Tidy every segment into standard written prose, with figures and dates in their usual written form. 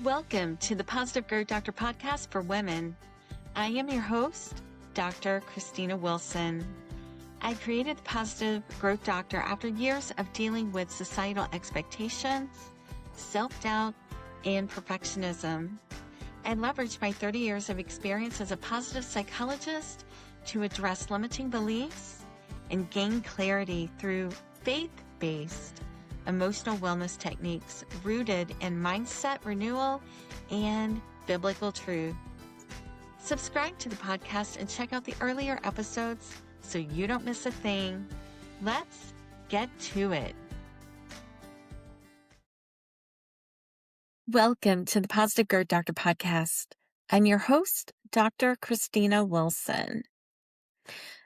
Welcome to the Positive Growth Doctor podcast for women. I am your host, Dr. Christina Wilson. I created the Positive Growth Doctor after years of dealing with societal expectations, self-doubt, and perfectionism. I leveraged my 30 years of experience as a positive psychologist to address limiting beliefs and gain clarity through faith-based emotional wellness techniques rooted in mindset renewal and biblical truth. Subscribe to the podcast and check out the earlier episodes so you don't miss a thing. Let's get to it. Welcome to the Positive Growth Doctor podcast. I'm your host, Dr. Christina Wilson.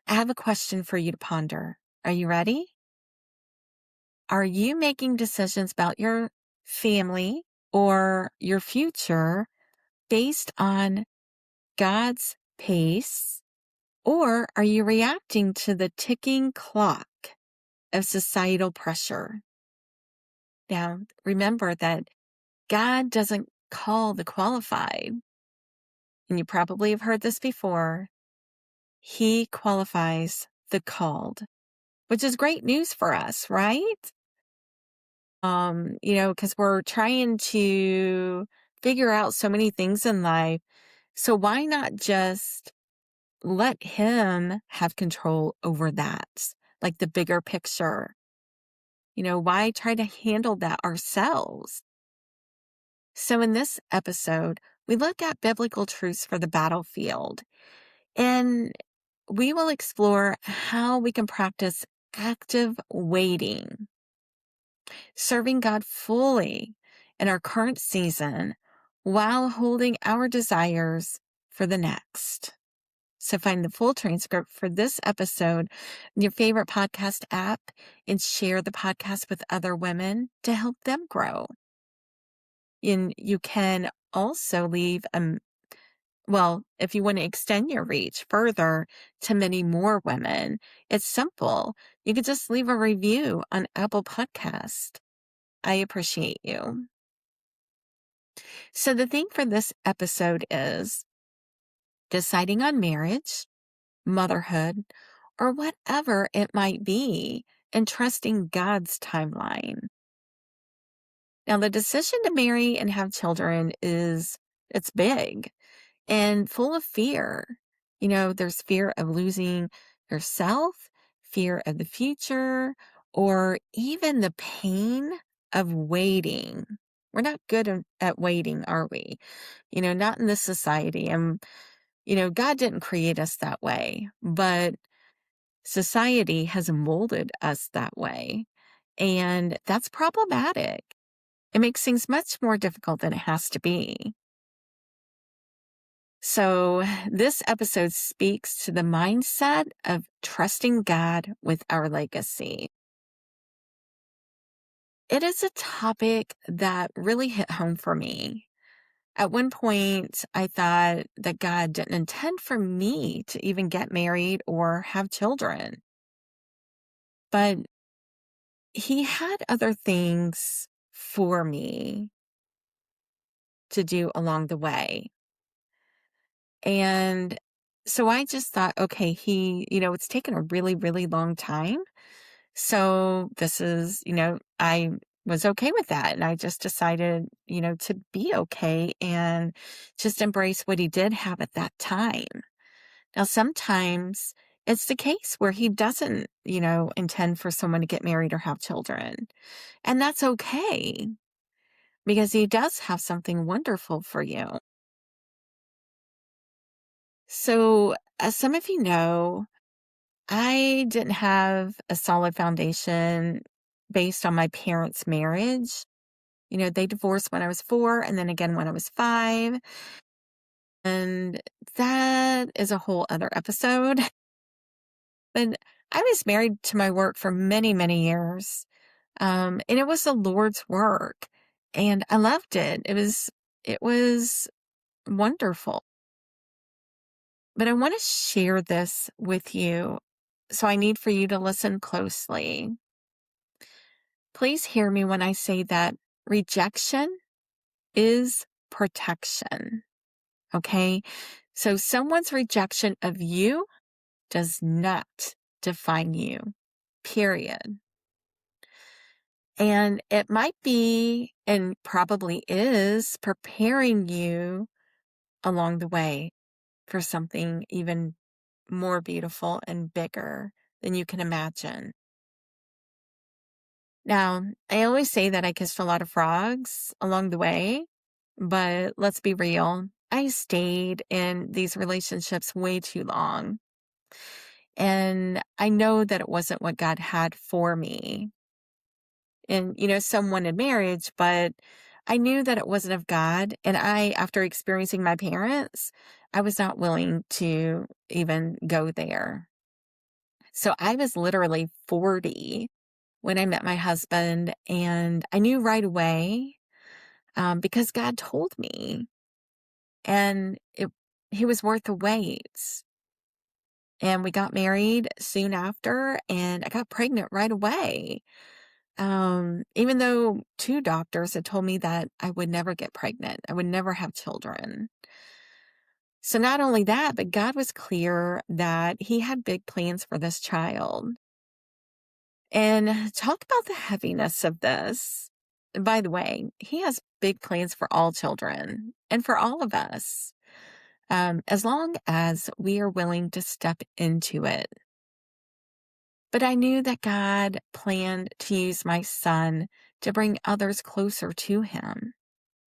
I have a question for you to ponder. Are you ready? Are you making decisions about your family or your future based on God's pace, or are you reacting to the ticking clock of societal pressure? Now, remember that God doesn't call the qualified, and you probably have heard this before. He qualifies the called, which is great news for us, right? Because we're trying to figure out so many things in life. So why not just let him have control over that, like the bigger picture? Why try to handle that ourselves? So in this episode, we look at biblical truths for the battlefield, and we will explore how we can practice active waiting, serving God fully in our current season while holding our desires for the next. So find the full transcript for this episode in your favorite podcast app and share the podcast with other women to help them grow. And you can also leave if you want to extend your reach further to many more women, it's simple. You could just leave a review on Apple Podcast. I appreciate you. So the theme for this episode is deciding on marriage, motherhood, or whatever it might be, and trusting God's timeline. Now, the decision to marry and have children it's big and full of fear. There's fear of losing yourself, fear of the future, or even the pain of waiting. We're not good at waiting, are we? Not in this society. And, God didn't create us that way, but society has molded us that way. And that's problematic. It makes things much more difficult than it has to be. So this episode speaks to the mindset of trusting God with our legacy. It is a topic that really hit home for me. At one point, I thought that God didn't intend for me to even get married or have children. But he had other things for me to do along the way. And so I just thought, okay, it's taken a really, really long time. So this is, I was okay with that. And I just decided, to be okay and just embrace what he did have at that time. Now, sometimes it's the case where he doesn't, intend for someone to get married or have children. And that's okay, because he does have something wonderful for you. So, as some of you know, I didn't have a solid foundation based on my parents' marriage. They divorced when I was 4 and then again when I was 5. And that is a whole other episode. But I was married to my work for many, many years. And it was the Lord's work. And I loved it. It was wonderful. But I want to share this with you. So I need for you to listen closely. Please hear me when I say that rejection is protection. Okay. So someone's rejection of you does not define you, period. And it might be, and probably is, preparing you along the way for something even more beautiful and bigger than you can imagine. Now, I always say that I kissed a lot of frogs along the way, but let's be real. I stayed in these relationships way too long. And I know that it wasn't what God had for me. And, some wanted marriage, but I knew that it wasn't of God. And after experiencing my parents, I was not willing to even go there. So I was literally 40 when I met my husband, and I knew right away because God told me, and he was worth the wait. And we got married soon after, and I got pregnant right away. Even though two doctors had told me that I would never get pregnant, I would never have children. So not only that, but God was clear that he had big plans for this child. And talk about the heaviness of this. By the way, he has big plans for all children and for all of us, as long as we are willing to step into it. But I knew that God planned to use my son to bring others closer to him.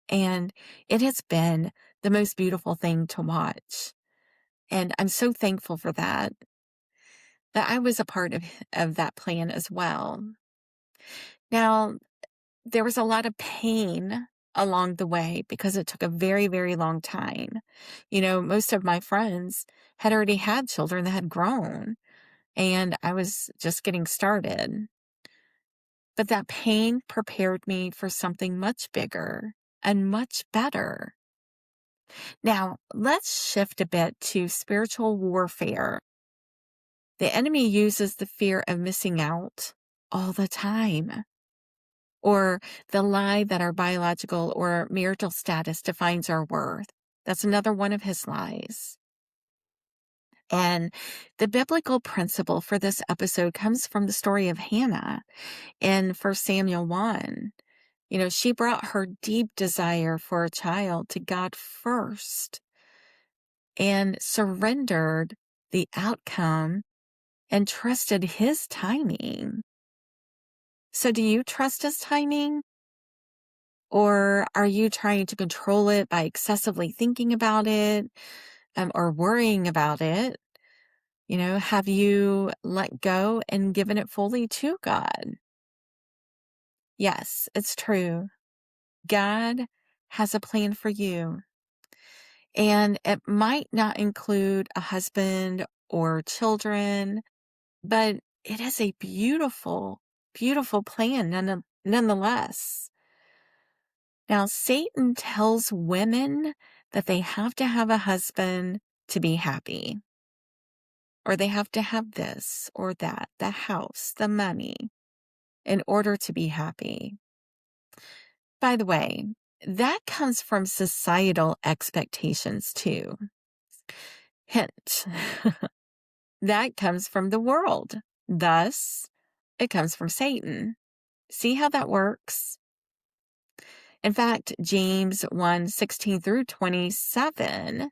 And it has been the most beautiful thing to watch. And I'm so thankful for that I was a part of that plan as well. Now, there was a lot of pain along the way because it took a very, very long time. Most of my friends had already had children that had grown, and I was just getting started. But that pain prepared me for something much bigger and much better. Now, let's shift a bit to spiritual warfare. The enemy uses the fear of missing out all the time, or the lie that our biological or marital status defines our worth. That's another one of his lies. And the biblical principle for this episode comes from the story of Hannah in 1 Samuel 1. She brought her deep desire for a child to God first and surrendered the outcome and trusted his timing. So do you trust his timing? Or are you trying to control it by excessively thinking about it, or worrying about it? Have you let go and given it fully to God? Yes, it's true. God has a plan for you. And it might not include a husband or children, but it is a beautiful, beautiful plan nonetheless. Now, Satan tells women that they have to have a husband to be happy, or they have to have this or that, the house, the money, in order to be happy. By the way, that comes from societal expectations too. Hint, that comes from the world. Thus, it comes from Satan. See how that works? In fact, James 1:16 through 27,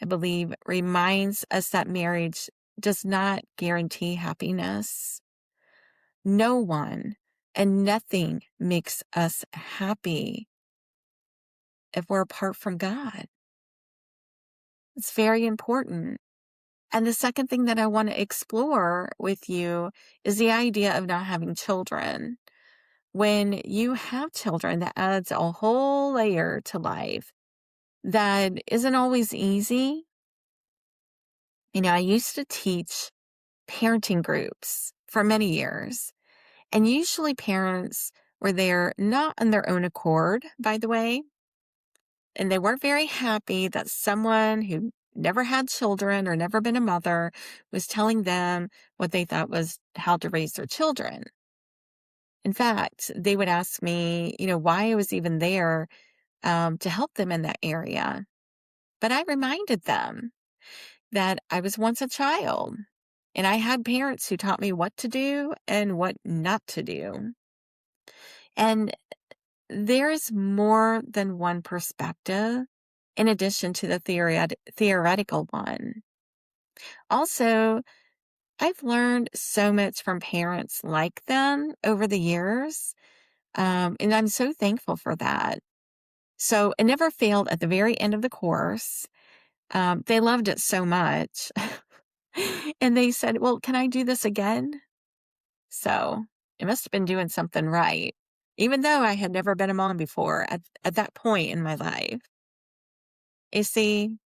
I believe, reminds us that marriage does not guarantee happiness. No one and nothing makes us happy if we're apart from God. It's very important. And the second thing that I want to explore with you is the idea of not having children. When you have children, that adds a whole layer to life that isn't always easy. I used to teach parenting groups for many years, and usually parents were there not on their own accord, by the way, and they weren't very happy that someone who never had children or never been a mother was telling them what they thought was how to raise their children. In fact, they would ask me, why I was even there to help them in that area. But I reminded them that I was once a child and I had parents who taught me what to do and what not to do. And there's more than one perspective in addition to the theoretical one. Also, I've learned so much from parents like them over the years, and I'm so thankful for that. So it never failed at the very end of the course. They loved it so much. And they said, "Well, can I do this again?" So it must have been doing something right, even though I had never been a mom before at that point in my life. You see,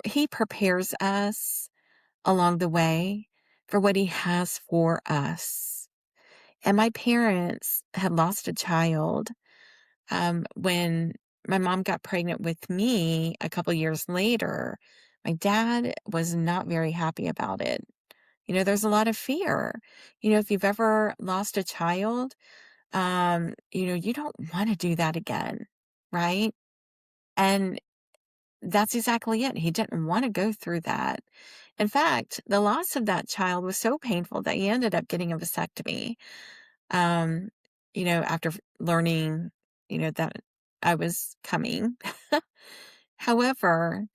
He prepares us along the way for what He has for us. And my parents had lost a child when my mom got pregnant with me a couple years later. My dad was not very happy about it. There's a lot of fear. If you've ever lost a child, you don't want to do that again, right? And that's exactly it. He didn't want to go through that. In fact, the loss of that child was so painful that he ended up getting a vasectomy. Um, after learning, that I was coming. However,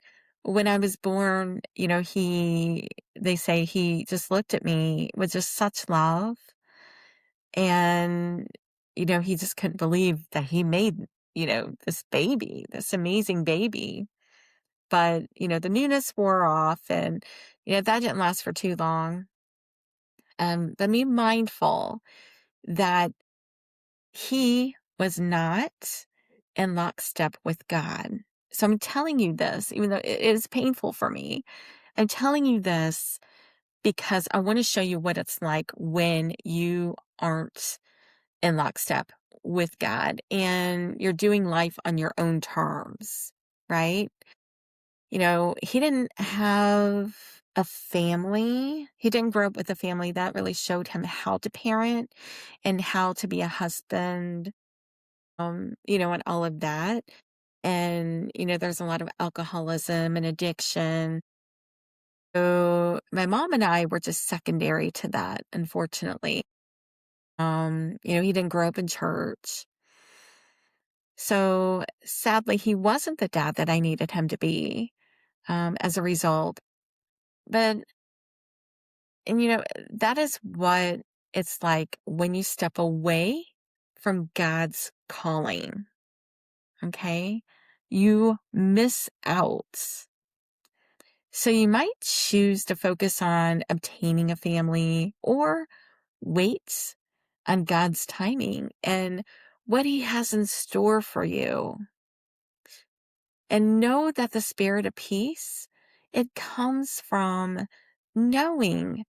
when I was born, they say he just looked at me with just such love. And, he just couldn't believe that he made, this baby, this amazing baby. But, the newness wore off and, that didn't last for too long. But be mindful that he was not in lockstep with God. So I'm telling you this, even though it is painful for me. I'm telling you this because I want to show you what it's like when you aren't in lockstep with God and you're doing life on your own terms, right? He didn't have a family. He didn't grow up with a family that really showed him how to parent and how to be a husband, and all of that. And, there's a lot of alcoholism and addiction. So my mom and I were just secondary to that, unfortunately. He didn't grow up in church. So sadly, he wasn't the dad that I needed him to be, as a result. But, and that is what it's like when you step away from God's calling. Okay. You miss out. So you might choose to focus on obtaining a family or wait on God's timing and what He has in store for you. And know that the spirit of peace, it comes from knowing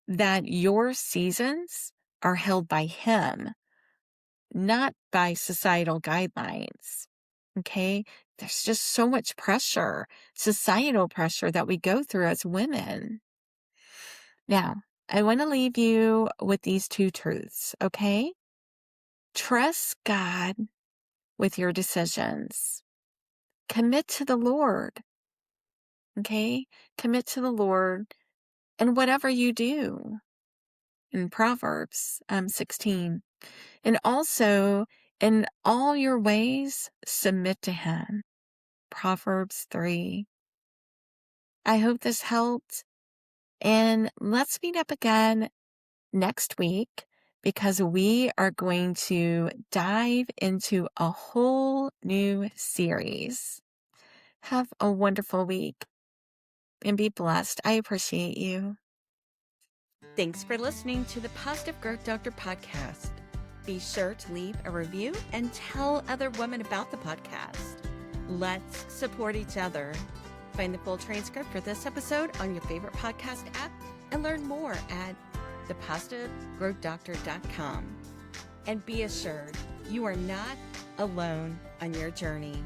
that your seasons are held by Him, not by societal guidelines. Okay. There's just so much pressure, societal pressure that we go through as women. Now, I want to leave you with these two truths. Okay. Trust God with your decisions. Commit to the Lord. Okay. Commit to the Lord in whatever you do. In Proverbs 16. And also, in all your ways, submit to Him. Proverbs 3. I hope this helped. And let's meet up again next week because we are going to dive into a whole new series. Have a wonderful week and be blessed. I appreciate you. Thanks for listening to the Positive Growth Doctor podcast. Be sure to leave a review and tell other women about the podcast. Let's support each other. Find the full transcript for this episode on your favorite podcast app and learn more at thepositivegrowthdoctor.com. And be assured, you are not alone on your journey.